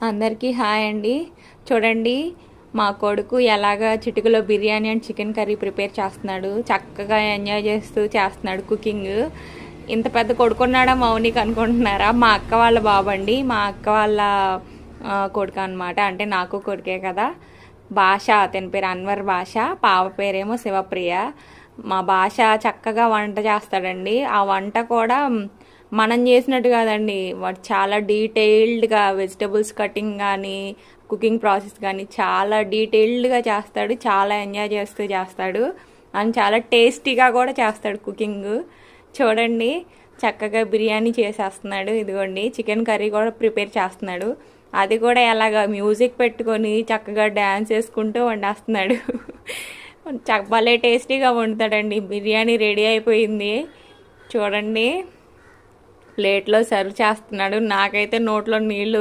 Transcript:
అందరికీ హాయ్ అండి. చూడండి, మా కొడుకు ఎలాగా చిటికలో biryani and chicken curry prepare చేస్తున్నాడు. చక్కగా ఎంజాయ్ చేస్తూ చేస్తున్నాడు కుకింగ్. ఇంత పెద్ద కొడుకున్నాడా మౌనికి అనుకుంటున్నారా? మా అక్క వాళ్ళ బాబండి, మా అక్క వాళ్ళ కొడుకు అనమాట. అంటే నాకు కొడుకే కదా. భాష, అతని పేరు అన్వర్ భాష, పాప పేరేమో శివప్రియ. మా భాష చక్కగా వంట చేస్తాడండి. ఆ వంట కూడా మనం చేసినట్టు కాదండి, వాడు చాలా డీటెయిల్డ్గా వెజిటబుల్స్ కటింగ్ కానీ కుకింగ్ ప్రాసెస్ కానీ చాలా డీటెయిల్డ్గా చేస్తాడు. చాలా ఎంజాయ్ చేస్తూ చేస్తాడు అండ్ చాలా టేస్టీగా కూడా చేస్తాడు కుకింగ్. చూడండి, చక్కగా బిర్యానీ చేసేస్తున్నాడు. ఇదిగోండి, చికెన్ కర్రీ కూడా ప్రిపేర్ చేస్తున్నాడు. అది కూడా ఎలాగా మ్యూజిక్ పెట్టుకొని చక్కగా డ్యాన్స్ వేసుకుంటూ వండేస్తున్నాడు. భలే టేస్టీగా వండుతాడండి. బిర్యానీ రెడీ అయిపోయింది. చూడండి, ప్లేట్లో సర్వ్ చేస్తున్నాడు. నాకైతే నోట్లో నీళ్ళు